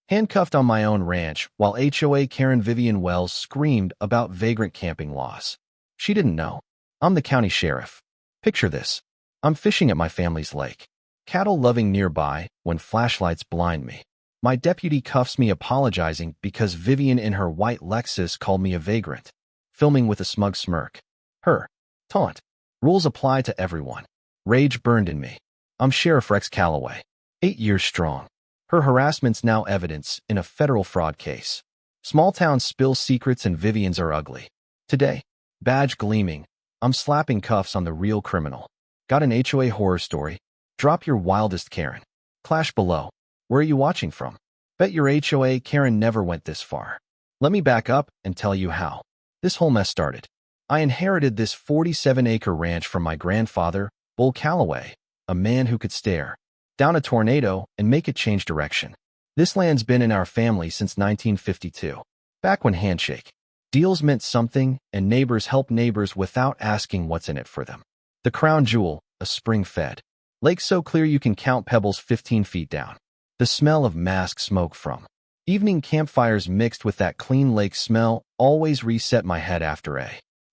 handcuffed on my own ranch while HOA Karen Vivian Wells screamed about vagrant camping laws. She didn't know. I'm the county sheriff. Picture this. I'm fishing at my family's lake. Cattle loving nearby when flashlights blind me. My deputy cuffs me apologizing because Vivian in her white Lexus called me a vagrant, filming with a smug smirk. Her taunt. Rules apply to everyone. Rage burned in me. I'm Sheriff Rex Calloway, 8 years strong. Her harassment's now evidence in a federal fraud case. Small towns spill secrets and Vivian's are ugly. Today, badge gleaming, I'm slapping cuffs on the real criminal. Got an HOA horror story? Drop your wildest Karen. Clash below. Where are you watching from? Bet your HOA Karen never went this far. Let me back up and tell you how. This whole mess started. I inherited this 47-acre ranch from my grandfather, Bull Calloway, a man who could stare down a tornado and make it change direction. This land's been in our family since 1952. Back when handshake deals meant something and neighbors helped neighbors without asking what's in it for them. The crown jewel, a spring-fed lake so clear you can count pebbles 15 feet down. The smell of mask smoke from evening campfires mixed with that clean lake smell always reset my head after a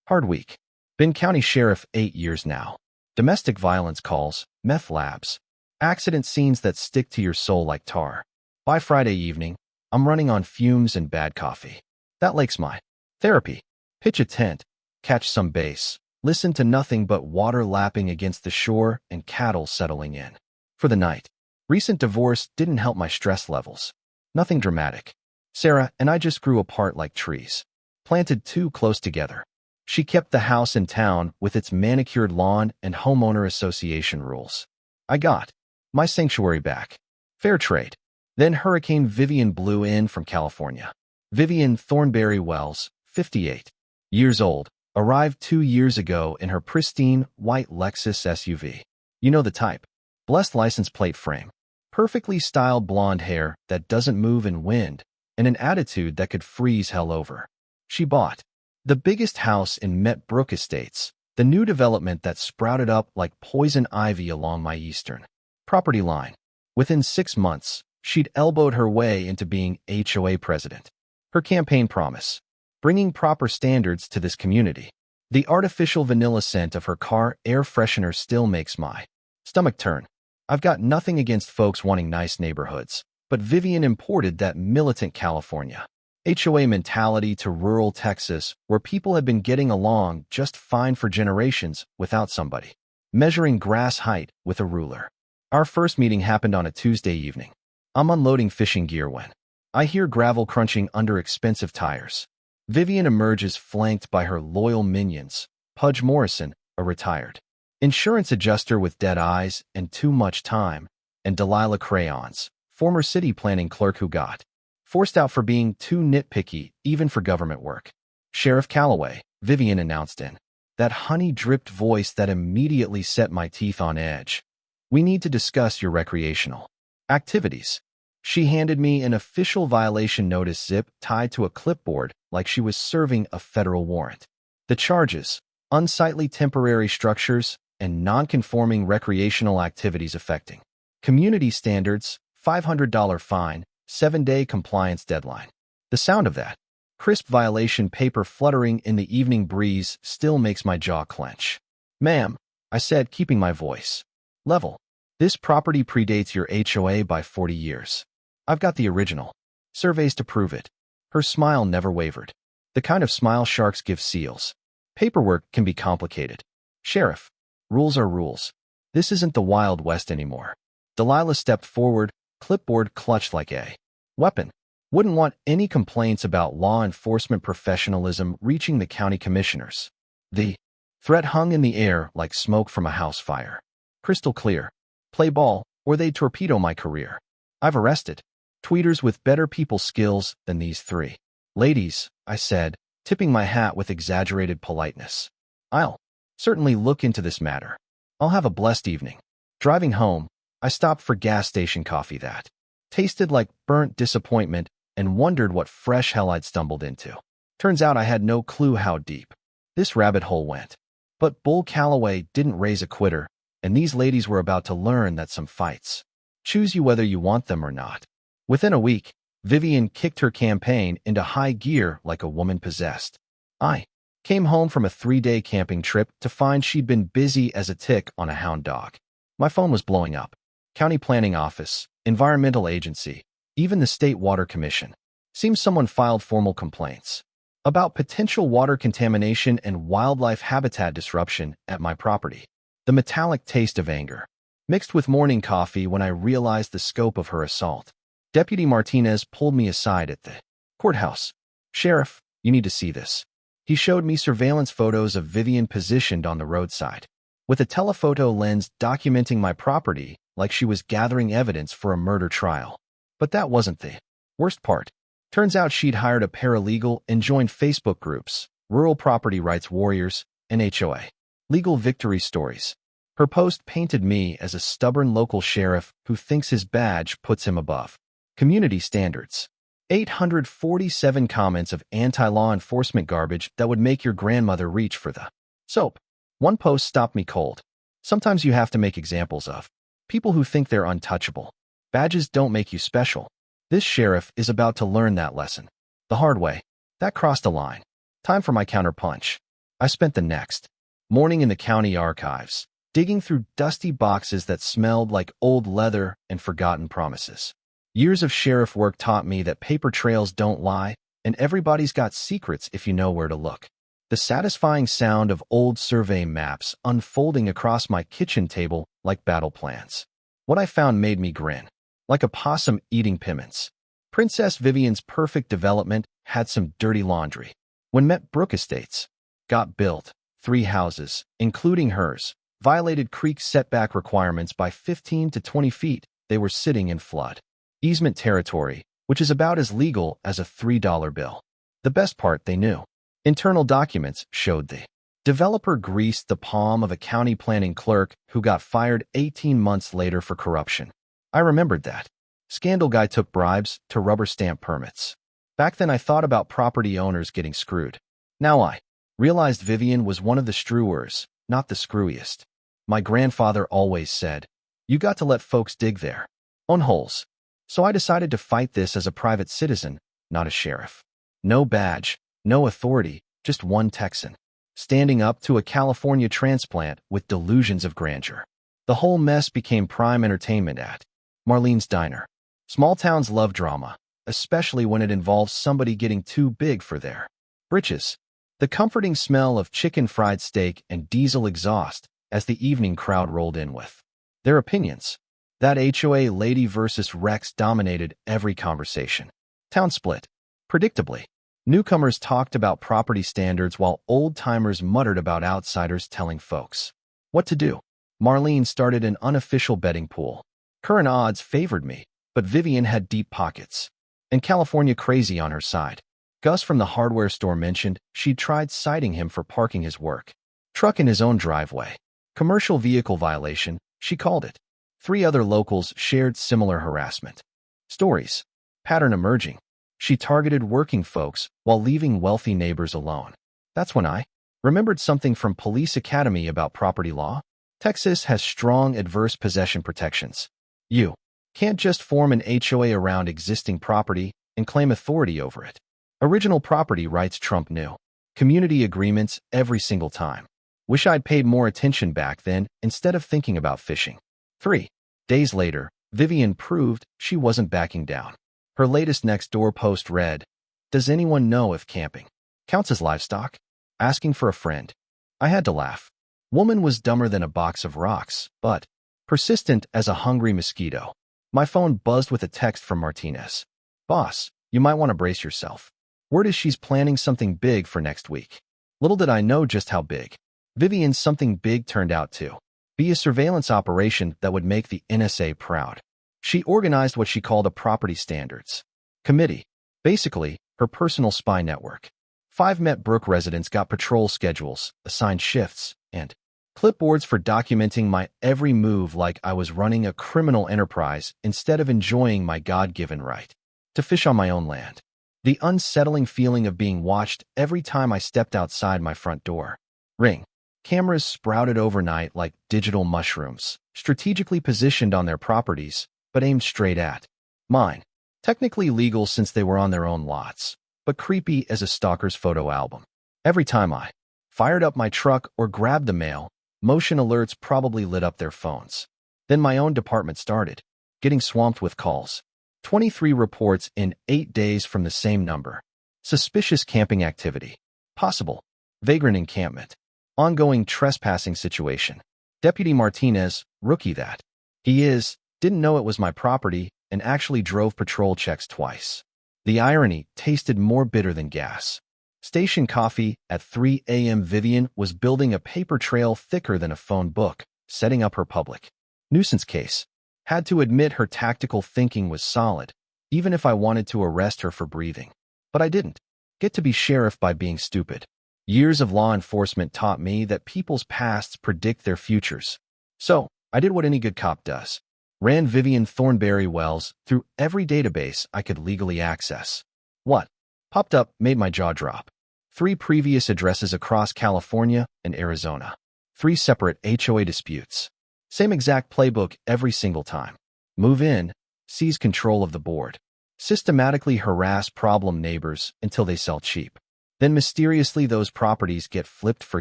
hard week. Been county sheriff 8 years now. Domestic violence calls, meth labs, accident scenes that stick to your soul like tar. By Friday evening, I'm running on fumes and bad coffee. That lake's my therapy. Pitch a tent, catch some bass, listen to nothing but water lapping against the shore and cattle settling in for the night. Recent divorce didn't help my stress levels. Nothing dramatic. Sarah and I just grew apart like trees, planted too close together. She kept the house in town with its manicured lawn and homeowner association rules. I got my sanctuary back. Fair trade. Then Hurricane Vivian blew in from California. Vivian Thornberry Wells, 58 years old, arrived 2 years ago in her pristine white Lexus SUV. You know the type. Blessed license plate frame. Perfectly styled blonde hair that doesn't move in wind, and an attitude that could freeze hell over. She bought the biggest house in Met Brook Estates, the new development that sprouted up like poison ivy along my eastern property line. Within 6 months, she'd elbowed her way into being HOA president. Her campaign promise: bringing proper standards to this community. The artificial vanilla scent of her car air freshener still makes my stomach turn. I've got nothing against folks wanting nice neighborhoods, but Vivian imported that militant California HOA mentality to rural Texas, where people have been getting along just fine for generations without somebody measuring grass height with a ruler. Our first meeting happened on a Tuesday evening. I'm unloading fishing gear when I hear gravel crunching under expensive tires. Vivian emerges flanked by her loyal minions, Pudge Morrison, a retired insurance adjuster with dead eyes and too much time, and Delilah Crayons, former city planning clerk who got forced out for being too nitpicky even for government work. Sheriff Calloway, Vivian announced in that honey-dripped voice that immediately set my teeth on edge. We need to discuss your recreational activities. She handed me an official violation notice zip tied to a clipboard like she was serving a federal warrant. The charges: unsightly temporary structures and non-conforming recreational activities affecting community standards, $500 fine, 7-day compliance deadline. The sound of that crisp violation paper fluttering in the evening breeze still makes my jaw clench. Ma'am, I said, keeping my voice level, this property predates your HOA by 40 years. I've got the original surveys to prove it. Her smile never wavered. The kind of smile sharks give seals. Paperwork can be complicated. Sheriff, rules are rules. This isn't the Wild West anymore. Delilah stepped forward, clipboard clutched like a weapon. Wouldn't want any complaints about law enforcement professionalism reaching the county commissioners. The threat hung in the air like smoke from a house fire. Crystal clear. Play ball, or they'd torpedo my career. I've arrested tweeters with better people skills than these three ladies, I said, tipping my hat with exaggerated politeness. I'll certainly look into this matter. I'll have a blessed evening. Driving home, I stopped for gas station coffee that tasted like burnt disappointment and wondered what fresh hell I'd stumbled into. Turns out I had no clue how deep this rabbit hole went. But Bull Calloway didn't raise a quitter, and these ladies were about to learn that some fights choose you whether you want them or not. Within a week, Vivian kicked her campaign into high gear like a woman possessed. I came home from a 3-day camping trip to find she'd been busy as a tick on a hound dog. My phone was blowing up. County Planning Office, Environmental Agency, even the State Water Commission. Seems someone filed formal complaints about potential water contamination and wildlife habitat disruption at my property. The metallic taste of anger mixed with morning coffee when I realized the scope of her assault. Deputy Martinez pulled me aside at the courthouse. "Sheriff, you need to see this." He showed me surveillance photos of Vivian positioned on the roadside, with a telephoto lens documenting my property like she was gathering evidence for a murder trial. But that wasn't the worst part. Turns out she'd hired a paralegal and joined Facebook groups, Rural Property Rights Warriors, and HOA Legal Victory Stories. Her post painted me as a stubborn local sheriff who thinks his badge puts him above community standards. 847 comments of anti-law enforcement garbage that would make your grandmother reach for the soap. One post stopped me cold. Sometimes you have to make examples of people who think they're untouchable. Badges don't make you special. This sheriff is about to learn that lesson the hard way. That crossed a line. Time for my counterpunch. I spent the next morning in the county archives, digging through dusty boxes that smelled like old leather and forgotten promises. Years of sheriff work taught me that paper trails don't lie, and everybody's got secrets if you know where to look. The satisfying sound of old survey maps unfolding across my kitchen table like battle plans. What I found made me grin, like a possum eating piments. Princess Vivian's perfect development had some dirty laundry. When Met Brook Estates got built, 3 houses, including hers, violated creek setback requirements by 15 to 20 feet. They were sitting in flood easement territory, which is about as legal as a $3 bill. The best part they knew. Internal documents showed the developer greased the palm of a county planning clerk who got fired 18 months later for corruption. I remembered that. Scandal guy took bribes to rubber stamp permits. Back then I thought about property owners getting screwed. Now I realized Vivian was one of the screwers, not the screwiest. My grandfather always said, "You got to let folks dig their own holes." So I decided to fight this as a private citizen, not a sheriff. No badge, no authority, just one Texan, standing up to a California transplant with delusions of grandeur. The whole mess became prime entertainment at Marlene's Diner. Small towns love drama, especially when it involves somebody getting too big for their britches. The comforting smell of chicken fried steak and diesel exhaust as the evening crowd rolled in with their opinions. That HOA lady versus Rex dominated every conversation. Town split. Predictably, newcomers talked about property standards while old-timers muttered about outsiders telling folks what to do. Marlene started an unofficial betting pool. Current odds favored me, but Vivian had deep pockets. And California crazy on her side. Gus from the hardware store mentioned she'd tried citing him for parking his work truck in his own driveway. Commercial vehicle violation, she called it. 3 other locals shared similar harassment stories. Pattern emerging. She targeted working folks while leaving wealthy neighbors alone. That's when I remembered something from Police Academy about property law. Texas has strong adverse possession protections. You can't just form an HOA around existing property and claim authority over it. Original property rights trump new community agreements every single time. Wish I'd paid more attention back then instead of thinking about fishing. 3 days later, Vivian proved she wasn't backing down. Her latest next-door post read, "Does anyone know if camping counts as livestock? Asking for a friend." I had to laugh. Woman was dumber than a box of rocks, but persistent as a hungry mosquito. My phone buzzed with a text from Martinez. "Boss, you might want to brace yourself. Word is she's planning something big for next week." Little did I know just how big. Vivian's something big turned out to be a surveillance operation that would make the NSA proud. She organized what she called a property standards committee, basically her personal spy network. 5 Met Brook residents got patrol schedules, assigned shifts, and clipboards for documenting my every move like I was running a criminal enterprise instead of enjoying my God-given right to fish on my own land. The unsettling feeling of being watched every time I stepped outside my front door. Ring. Cameras sprouted overnight like digital mushrooms, strategically positioned on their properties, but aimed straight at mine. Technically legal since they were on their own lots, but creepy as a stalker's photo album. Every time I fired up my truck or grabbed the mail, motion alerts probably lit up their phones. Then my own department started getting swamped with calls. 23 reports in 8 days from the same number. Suspicious camping activity. Possible vagrant encampment. Ongoing trespassing situation. Deputy Martinez, rookie that he is, didn't know it was my property and actually drove patrol checks twice. The irony tasted more bitter than gas. Station coffee at 3 a.m. Vivian was building a paper trail thicker than a phone book, setting up her public nuisance case. Had to admit her tactical thinking was solid, even if I wanted to arrest her for breathing. But I didn't get to be sheriff by being stupid. Years of law enforcement taught me that people's pasts predict their futures. So, I did what any good cop does. Ran Vivian Thornberry Wells through every database I could legally access. What popped up made my jaw drop. 3 previous addresses across California and Arizona. 3 separate HOA disputes. Same exact playbook every single time. Move in, seize control of the board. Systematically harass problem neighbors until they sell cheap. Then mysteriously those properties get flipped for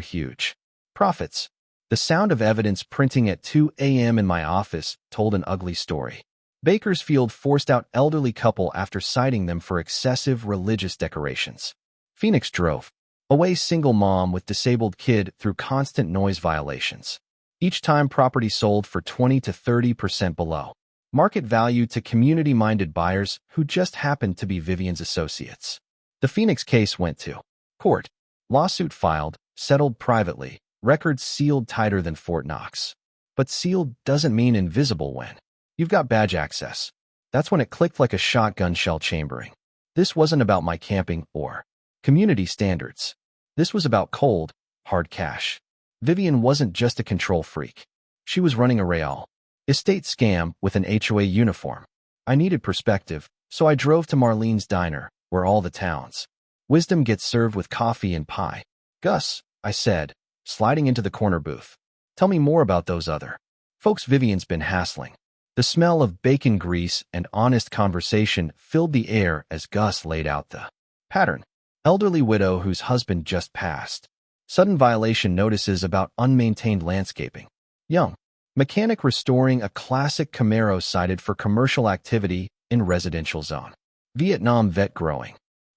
huge profits. The sound of evidence printing at 2 a.m. in my office told an ugly story. Bakersfield forced out elderly couple after citing them for excessive religious decorations. Phoenix drove away single mom with disabled kid through constant noise violations. Each time property sold for 20 to 30% below market value to community-minded buyers who just happened to be Vivian's associates. The Phoenix case went to court. Lawsuit filed, settled privately, records sealed tighter than Fort Knox. But sealed doesn't mean invisible when you've got badge access. That's when it clicked like a shotgun shell chambering. This wasn't about my camping or community standards. This was about cold, hard cash. Vivian wasn't just a control freak. She was running a real estate scam with an HOA uniform. I needed perspective, so I drove to Marlene's Diner, where all the town's wisdom gets served with coffee and pie. Gus, I said, sliding into the corner booth. Tell me more about those other folks Vivian's been hassling. The smell of bacon grease and honest conversation filled the air as Gus laid out the pattern. Elderly widow whose husband just passed. Sudden violation notices about unmaintained landscaping. Young mechanic restoring a classic Camaro cited for commercial activity in residential zone. Vietnam vet growing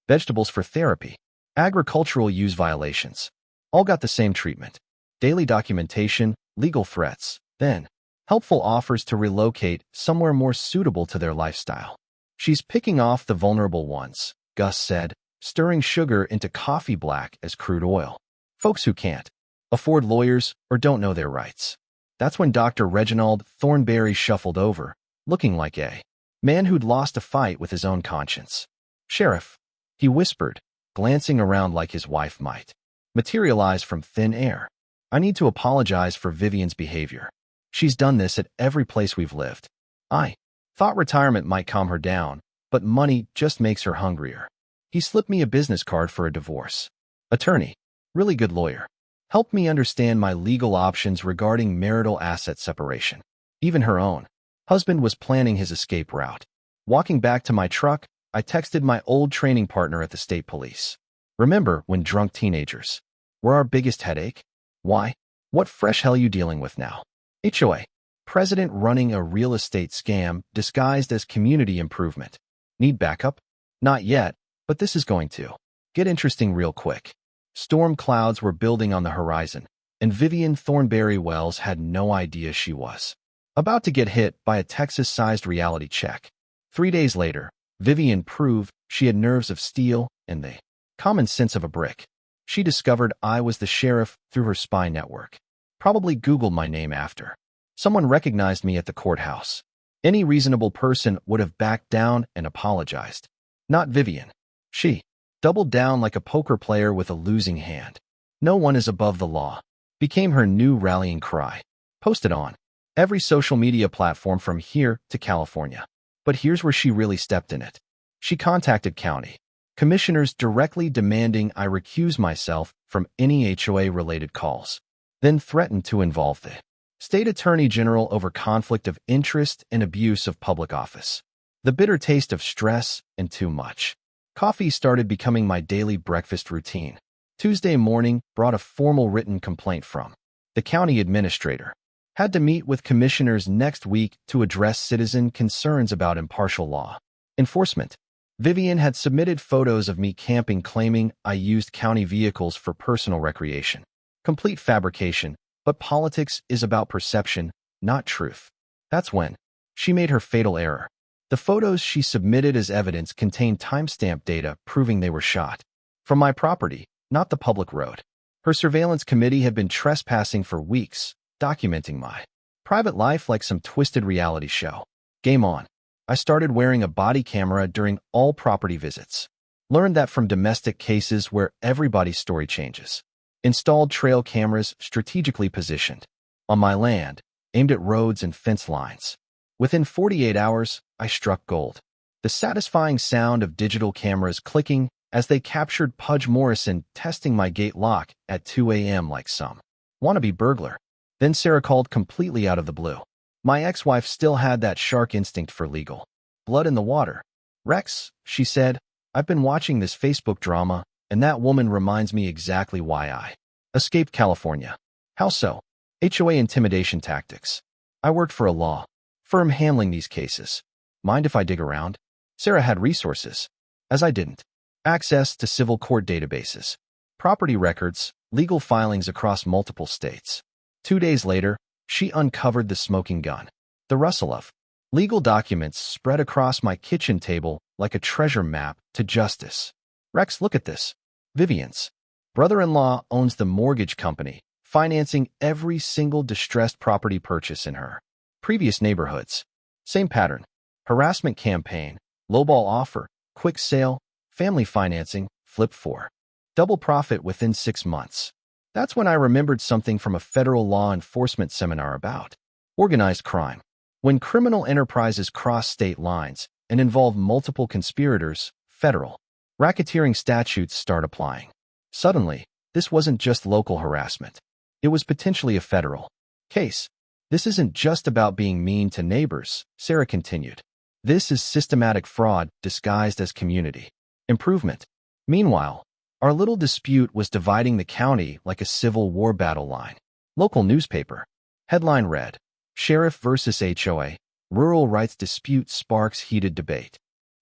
vegetables for therapy. Agricultural use violations. All got the same treatment. Daily documentation, legal threats, then helpful offers to relocate somewhere more suitable to their lifestyle. She's picking off the vulnerable ones, Gus said, stirring sugar into coffee black as crude oil. Folks who can't afford lawyers or don't know their rights. That's when Dr. Reginald Thornberry shuffled over, looking like a man who'd lost a fight with his own conscience. Sheriff, he whispered, glancing around like his wife might materialize from thin air. I need to apologize for Vivian's behavior. She's done this at every place we've lived. I thought retirement might calm her down, but money just makes her hungrier. He slipped me a business card for a divorce attorney. Really good lawyer. Helped me understand my legal options regarding marital asset separation. Even her own husband was planning his escape route. Walking back to my truck, I texted my old training partner at the state police. Remember when drunk teenagers were our biggest headache? Why? What fresh hell you dealing with now? HOA. President running a real estate scam disguised as community improvement. Need backup? Not yet, but this is going to get interesting real quick. Storm clouds were building on the horizon, and Vivian Thornberry Wells had no idea she was about to get hit by a Texas-sized reality check. 3 days later, Vivian proved she had nerves of steel and the common sense of a brick. She discovered I was the sheriff through her spy network. Probably Googled my name after. Someone recognized me at the courthouse. Any reasonable person would have backed down and apologized. Not Vivian. She doubled down like a poker player with a losing hand. No one is above the law. Became her new rallying cry. Posted on every social media platform from here to California. But here's where she really stepped in it. She contacted county commissioners directly demanding I recuse myself from any HOA-related calls. Then threatened to involve the state attorney general over conflict of interest and abuse of public office. The bitter taste of stress and too much. Coffee started becoming my daily breakfast routine. Tuesday morning brought a formal written complaint from the county administrator. Had to meet with commissioners next week to address citizen concerns about impartial law enforcement. Vivian had submitted photos of me camping claiming I used county vehicles for personal recreation. Complete fabrication, but politics is about perception, not truth. That's when she made her fatal error. The photos she submitted as evidence contained timestamp data proving they were shot from my property, not the public road. Her surveillance committee had been trespassing for weeks, documenting my private life like some twisted reality show. Game on. I started wearing a body camera during all property visits. Learned that from domestic cases where everybody's story changes. Installed trail cameras strategically positioned on my land, aimed at roads and fence lines. Within 48 hours, I struck gold. The satisfying sound of digital cameras clicking as they captured Pudge Morrison testing my gate lock at 2 a.m. like some wannabe burglar. Then Sarah called completely out of the blue. My ex-wife still had that shark instinct for legal blood in the water. Rex, she said, I've been watching this Facebook drama, and that woman reminds me exactly why I escaped California. How so? HOA intimidation tactics. I worked for a law firm handling these cases. Mind if I dig around? Sarah had resources, as I didn't. Access to civil court databases, property records, legal filings across multiple states. 2 days later, she uncovered the smoking gun. The rustle of legal documents spread across my kitchen table like a treasure map to justice. Rex, look at this. Vivian's brother-in-law owns the mortgage company, financing every single distressed property purchase in her previous neighborhoods. Same pattern. Harassment campaign, lowball offer, quick sale, family financing, flip for double profit within 6 months. That's when I remembered something from a federal law enforcement seminar about organized crime. When criminal enterprises cross state lines and involve multiple conspirators, federal racketeering statutes start applying. Suddenly, this wasn't just local harassment. It was potentially a federal case. This isn't just about being mean to neighbors, Sarah continued. This is systematic fraud disguised as community improvement. Meanwhile, our little dispute was dividing the county like a Civil War battle line. Local newspaper. Headline read, Sheriff versus HOA. Rural rights dispute sparks heated debate.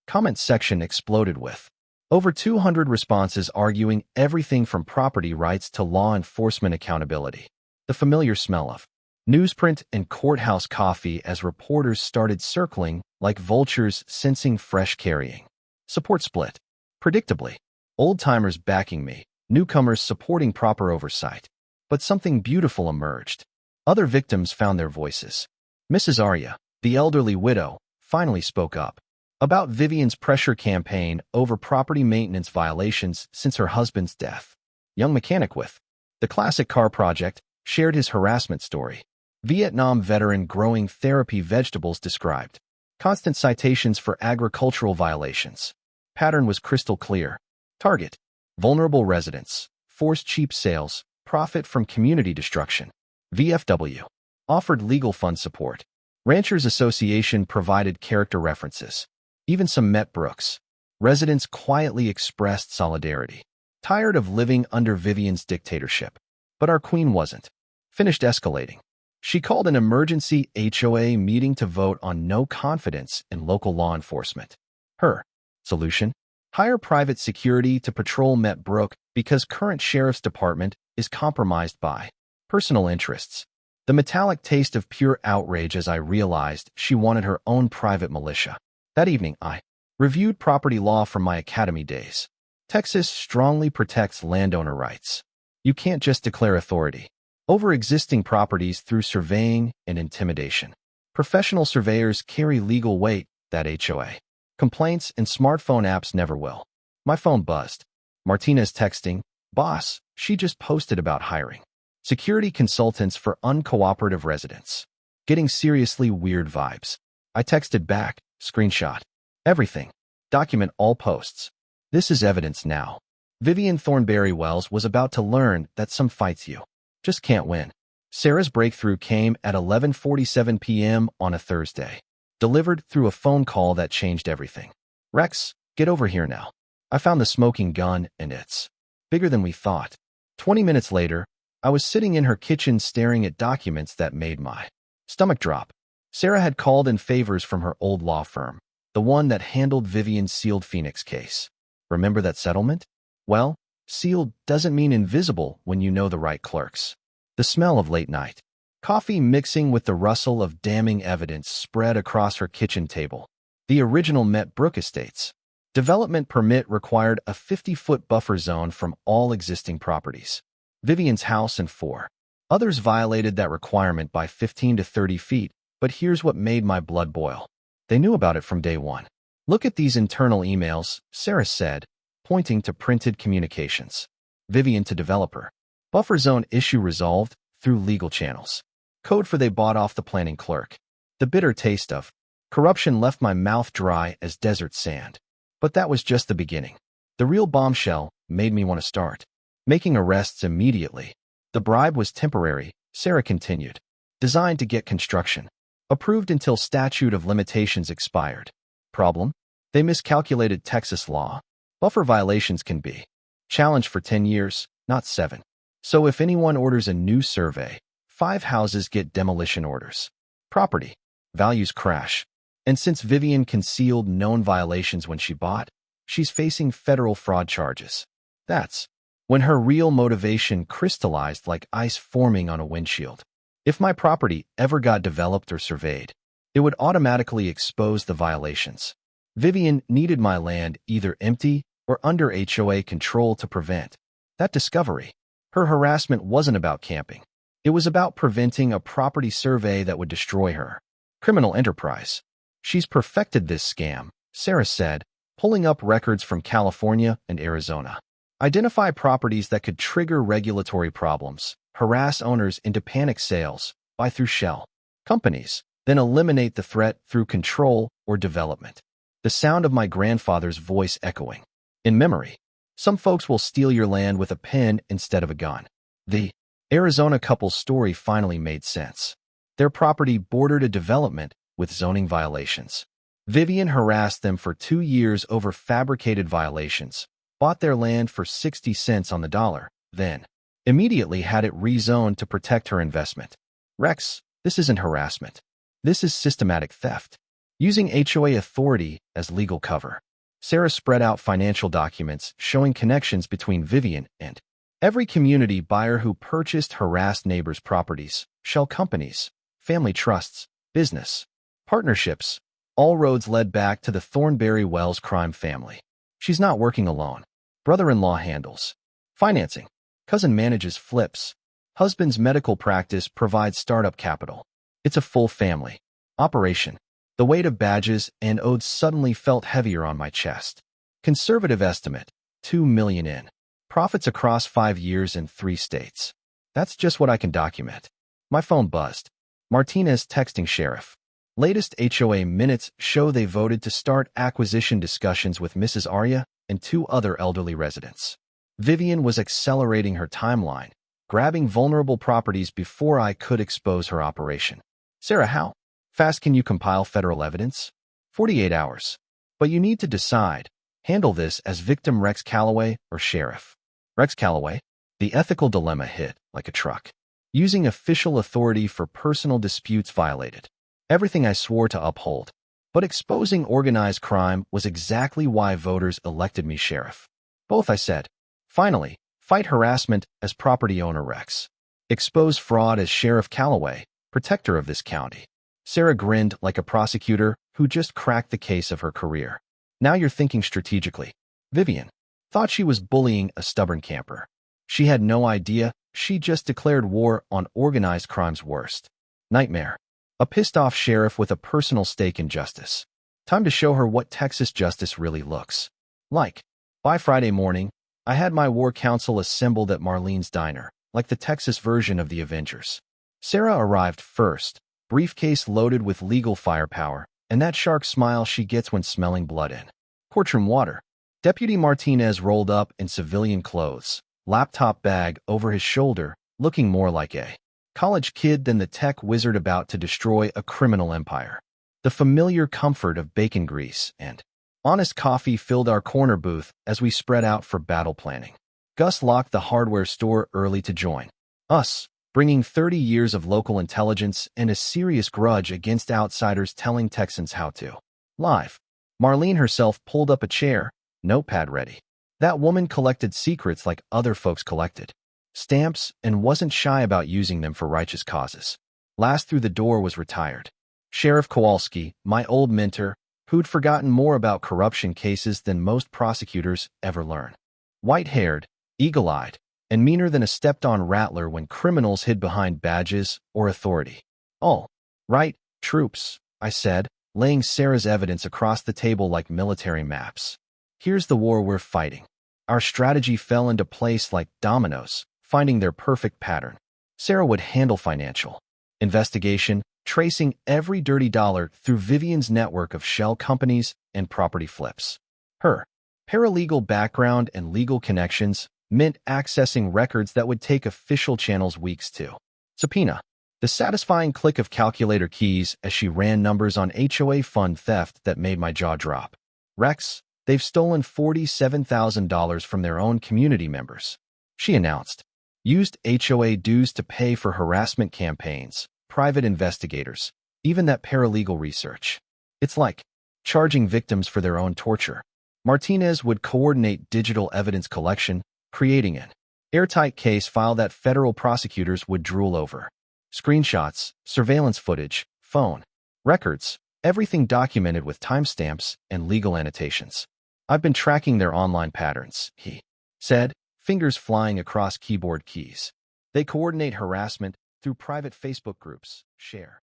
Comment section exploded with over 200 responses arguing everything from property rights to law enforcement accountability. The familiar smell of newsprint and courthouse coffee as reporters started circling like vultures sensing fresh carrying. Support split. Predictably. Old-timers backing me, newcomers supporting proper oversight. But something beautiful emerged. Other victims found their voices. Mrs. Arya, the elderly widow, finally spoke up about Vivian's pressure campaign over property maintenance violations since her husband's death. Young mechanic with the classic car project shared his harassment story. Vietnam veteran growing therapy vegetables described constant citations for agricultural violations. Pattern was crystal clear. Target. Vulnerable residents. Force cheap sales. Profit from community destruction. VFW. Offered legal fund support. Ranchers Association provided character references. Even some met Brooks. Residents quietly expressed solidarity. Tired of living under Vivian's dictatorship. But our queen wasn't finished escalating. She called an emergency HOA meeting to vote on no confidence in local law enforcement. Her solution? Hire private security to patrol Met Brook because current sheriff's department is compromised by personal interests. The metallic taste of pure outrage as I realized she wanted her own private militia. That evening, I reviewed property law from my academy days. Texas strongly protects landowner rights. You can't just declare authority over existing properties through surveying and intimidation. Professional surveyors carry legal weight that HOA complaints and smartphone apps never will. My phone buzzed. Martina's texting, Boss, she just posted about hiring security consultants for uncooperative residents. Getting seriously weird vibes. I texted back, screenshot. Everything. Document all posts. This is evidence now. Vivian Thornberry Wells was about to learn that some fights you just can't win. Sarah's breakthrough came at 11:47 p.m. on a Thursday. delivered through a phone call that changed everything. Rex, get over here now. I found the smoking gun, and it's bigger than we thought. 20 minutes later, I was sitting in her kitchen staring at documents that made my stomach drop. Sarah had called in favors from her old law firm, the one that handled Vivian's sealed Phoenix case. Remember that settlement? Well, sealed doesn't mean invisible when you know the right clerks. The smell of late night coffee mixing with the rustle of damning evidence spread across her kitchen table. The original Met Brook Estates development permit required a 50-foot buffer zone from all existing properties. Vivian's house and 4 others violated that requirement by 15 to 30 feet, but here's what made my blood boil. They knew about it from day one. Look at these internal emails, Sarah said, pointing to printed communications. Vivian to developer. Buffer zone issue resolved through legal channels. Code for they bought off the planning clerk. The bitter taste of corruption left my mouth dry as desert sand. But that was just the beginning. The real bombshell made me want to start making arrests immediately. The bribe was temporary, Sarah continued. Designed to get construction approved until statute of limitations expired. Problem? They miscalculated Texas law. Buffer violations can be challenged for 10 years, not 7. So if anyone orders a new survey, 5 houses get demolition orders. Property values crash. And since Vivian concealed known violations when she bought, she's facing federal fraud charges. That's when her real motivation crystallized like ice forming on a windshield. If my property ever got developed or surveyed, it would automatically expose the violations. Vivian needed my land either empty or under HOA control to prevent that discovery. Her harassment wasn't about camping. It was about preventing a property survey that would destroy her criminal enterprise. She's perfected this scam, Sarah said, pulling up records from California and Arizona. Identify properties that could trigger regulatory problems, harass owners into panic sales, buy through shell companies, then eliminate the threat through control or development. The sound of my grandfather's voice echoing in memory. Some folks will steal your land with a pen instead of a gun. The Arizona couple's story finally made sense. Their property bordered a development with zoning violations. Vivian harassed them for 2 years over fabricated violations, bought their land for 60 cents on the dollar, then immediately had it rezoned to protect her investment. Rex, this isn't harassment. This is systematic theft. Using HOA authority as legal cover, Sarah spread out financial documents showing connections between Vivian and every community buyer who purchased harassed neighbors' properties, shell companies, family trusts, business partnerships. All roads led back to the Thornberry Wells crime family. She's not working alone. Brother-in-law handles financing. Cousin manages flips. Husband's medical practice provides startup capital. It's a full family operation. The weight of badges and oaths suddenly felt heavier on my chest. Conservative estimate, $2 million in profits across 5 years in 3 states. That's just what I can document. My phone buzzed. Martinez texting sheriff. Latest HOA minutes show they voted to start acquisition discussions with Mrs. Arya and 2 other elderly residents. Vivian was accelerating her timeline, grabbing vulnerable properties before I could expose her operation. Sarah, how fast can you compile federal evidence? 48 hours. But you need to decide. Handle this as victim Rex Calloway or sheriff. Rex Calloway? The ethical dilemma hit like a truck. Using official authority for personal disputes violated everything I swore to uphold. But exposing organized crime was exactly why voters elected me sheriff. Both, I said. Finally, fight harassment as property owner Rex. Expose fraud as Sheriff Calloway, protector of this county. Sarah grinned like a prosecutor who just cracked the case of her career. Now you're thinking strategically. Vivian thought she was bullying a stubborn camper. She had no idea she just declared war on organized crime's worst nightmare. A pissed-off sheriff with a personal stake in justice. Time to show her what Texas justice really looks like. By Friday morning, I had my war council assembled at Marlene's Diner, like the Texas version of the Avengers. Sarah arrived first, briefcase loaded with legal firepower, and that shark smile she gets when smelling blood in courtroom water. Deputy Martinez rolled up in civilian clothes, laptop bag over his shoulder, looking more like a college kid than the tech wizard about to destroy a criminal empire. The familiar comfort of bacon grease and honest coffee filled our corner booth as we spread out for battle planning. Gus locked the hardware store early to join us, bringing 30 years of local intelligence and a serious grudge against outsiders telling Texans how to live. Marlene herself pulled up a chair, notepad ready. That woman collected secrets like other folks collected stamps and wasn't shy about using them for righteous causes. Last through the door was retired Sheriff Kowalski, my old mentor, who'd forgotten more about corruption cases than most prosecutors ever learn. White-haired, eagle-eyed, and meaner than a stepped-on rattler when criminals hid behind badges or authority. "Oh, right, troops," I said, laying Sarah's evidence across the table like military maps. "Here's the war we're fighting." Our strategy fell into place like dominoes, finding their perfect pattern. Sarah would handle financial investigation, tracing every dirty dollar through Vivian's network of shell companies and property flips. Her paralegal background and legal connections meant accessing records that would take official channels weeks to subpoena. The satisfying click of calculator keys as she ran numbers on HOA fund theft that made my jaw drop. "Rex, they've stolen $47,000 from their own community members," she announced. "Used HOA dues to pay for harassment campaigns, private investigators, even that paralegal research. It's like charging victims for their own torture." Martinez would coordinate digital evidence collection, creating an airtight case file that federal prosecutors would drool over. Screenshots, surveillance footage, phone records, everything documented with timestamps and legal annotations. "I've been tracking their online patterns," he said, fingers flying across keyboard keys. "They coordinate harassment through private Facebook groups, share